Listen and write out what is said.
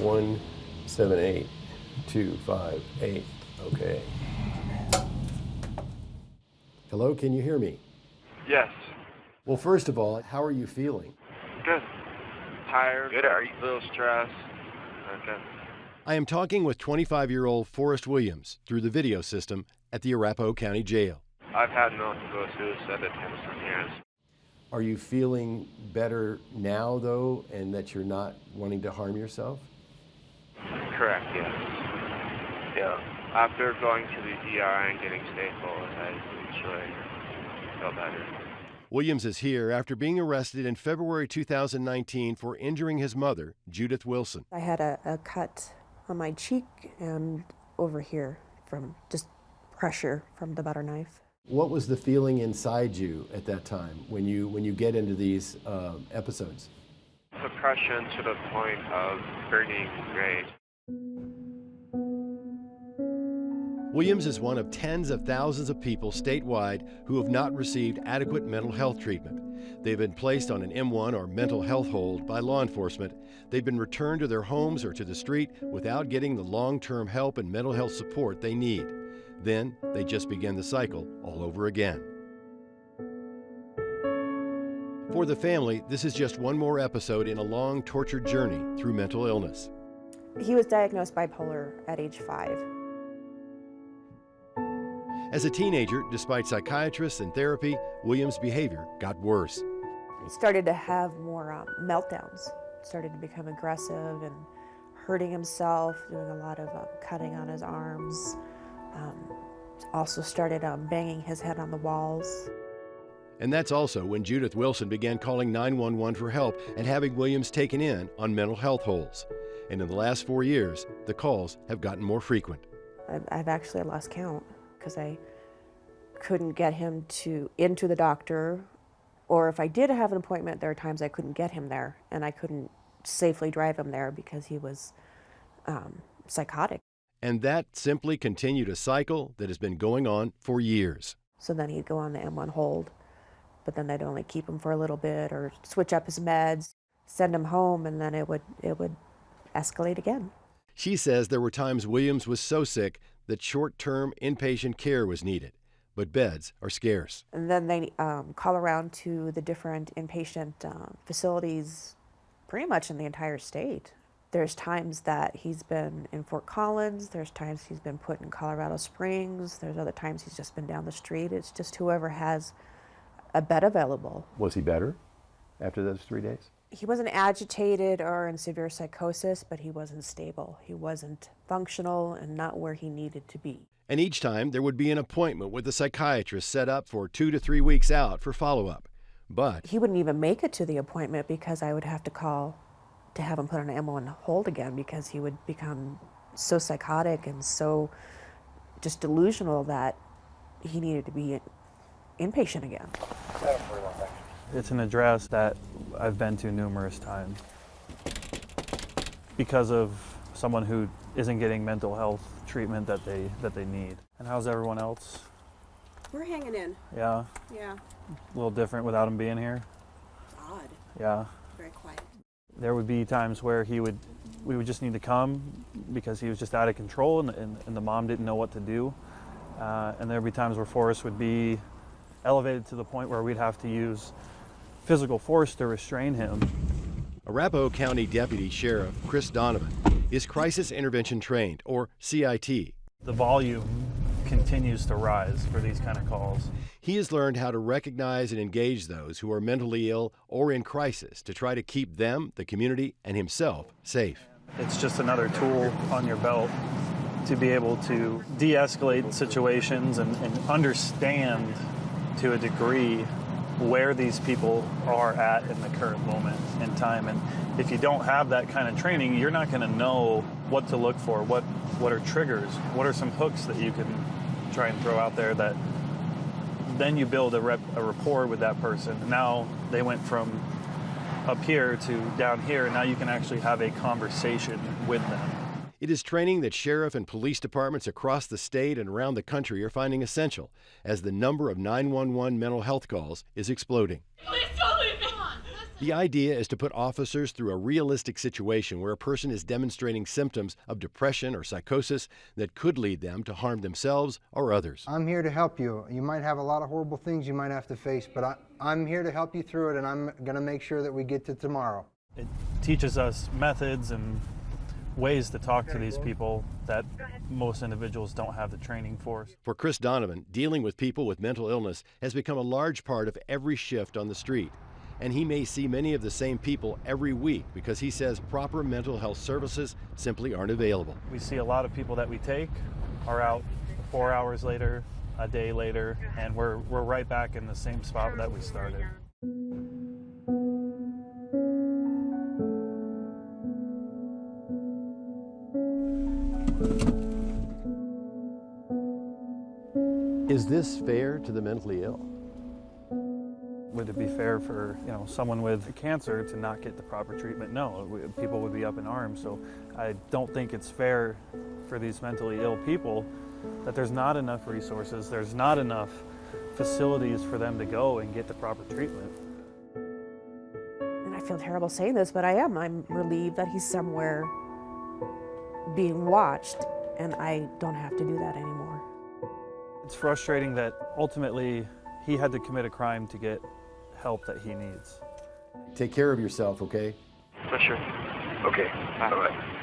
178258. Okay. Hello, can you hear me? Yes. Well, first of all, how are you feeling? Good. Tired. Good. Are you? A little stressed. Okay. I am talking with 25-year-old Forrest Williams through the video system at the Arapahoe County Jail. I've had multiple suicide attempts from here. Are you feeling better now, though, and that you're not wanting to harm yourself? Correct, yes. Yeah. After going to the ER and getting staples, I usually feel better. Williams is here after being arrested in February 2019 for injuring his mother, Judith Wilson. I had a cut on my cheek and over here from just pressure from the butter knife. What was the feeling inside you at that time when you get into these episodes? Depression to the point of burning rage. Williams is one of tens of thousands of people statewide who have not received adequate mental health treatment. They've been placed on an M1 or mental health hold by law enforcement. They've been returned to their homes or to the street without getting the long-term help and mental health support they need. Then they just begin the cycle all over again. For the family, this is just one more episode in a long, tortured journey through mental illness. He was diagnosed bipolar at age 5. As a teenager, despite psychiatrists and therapy, Williams' behavior got worse. He started to have more meltdowns, started to become aggressive and hurting himself, doing a lot of cutting on his arms. Also started banging his head on the walls. And that's also when Judith Wilson began calling 911 for help and having Williams taken in on mental health holds. And in the last 4 years, the calls have gotten more frequent. I've actually lost count because I couldn't get him into the doctor, or if I did have an appointment, there are times I couldn't get him there and I couldn't safely drive him there because he was psychotic. And that simply continued a cycle that has been going on for years. So then he'd go on the M1 hold, but then they'd only keep him for a little bit or switch up his meds, send him home, and then it would escalate again. She says there were times Williams was so sick that short-term inpatient care was needed, but beds are scarce. And then they call around to the different inpatient facilities pretty much in the entire state. There's times that he's been in Fort Collins, there's times he's been put in Colorado Springs, there's other times he's just been down the street. It's just whoever has a bed available. Was he better after those 3 days? He wasn't agitated or in severe psychosis, but he wasn't stable. He wasn't functional and not where he needed to be. And each time there would be an appointment with a psychiatrist set up for 2 to 3 weeks out for follow-up. But he wouldn't even make it to the appointment because I would have to call to have him put on an M1 hold again because he would become so psychotic and so just delusional that he needed to be inpatient again. It's an address that I've been to numerous times because of someone who isn't getting mental health treatment that they need. And how's everyone else? We're hanging in. Yeah? Yeah. A little different without him being here? Odd. Yeah. Very quiet. There would be times where we would just need to come because he was just out of control and the mom didn't know what to do. And there would be times where Forrest would be elevated to the point where we'd have to use physical force to restrain him. Arapahoe County Deputy Sheriff Chris Donovan is crisis intervention trained, or CIT. The volume continues to rise for these kind of calls. He has learned how to recognize and engage those who are mentally ill or in crisis to try to keep them, the community, and himself safe. It's just another tool on your belt to be able to de-escalate situations and understand to a degree where these people are at in the current moment in time. And if you don't have that kind of training, you're not going to know what to look for, what are triggers, what are some hooks that you can try and throw out there that then you build a rapport with that person. Now they went from up here to down here, and now you can actually have a conversation with them. It is training that sheriff and police departments across the state and around the country are finding essential as the number of 911 mental health calls is exploding. Please don't leave me. Come on, listen. The idea is to put officers through a realistic situation where a person is demonstrating symptoms of depression or psychosis that could lead them to harm themselves or others. I'm here to help you. You might have a lot of horrible things you might have to face, but I'm here to help you through it, and I'm going to make sure that we get to tomorrow. It teaches us methods and ways to talk to these people that most individuals don't have the training for. For Chris Donovan, dealing with people with mental illness has become a large part of every shift on the street. And he may see many of the same people every week because he says proper mental health services simply aren't available. We see a lot of people that we take are out 4 hours later, a day later, and we're right back in the same spot that we started. Is this fair to the mentally ill? Would it be fair for someone with cancer to not get the proper treatment? No, people would be up in arms. So I don't think it's fair for these mentally ill people that there's not enough resources, there's not enough facilities for them to go and get the proper treatment. And I feel terrible saying this, but I'm relieved that he's somewhere being watched, and I don't have to do that anymore. It's frustrating that ultimately he had to commit a crime to get help that he needs. Take care of yourself, okay? For sure. Okay, Bye. bye-bye.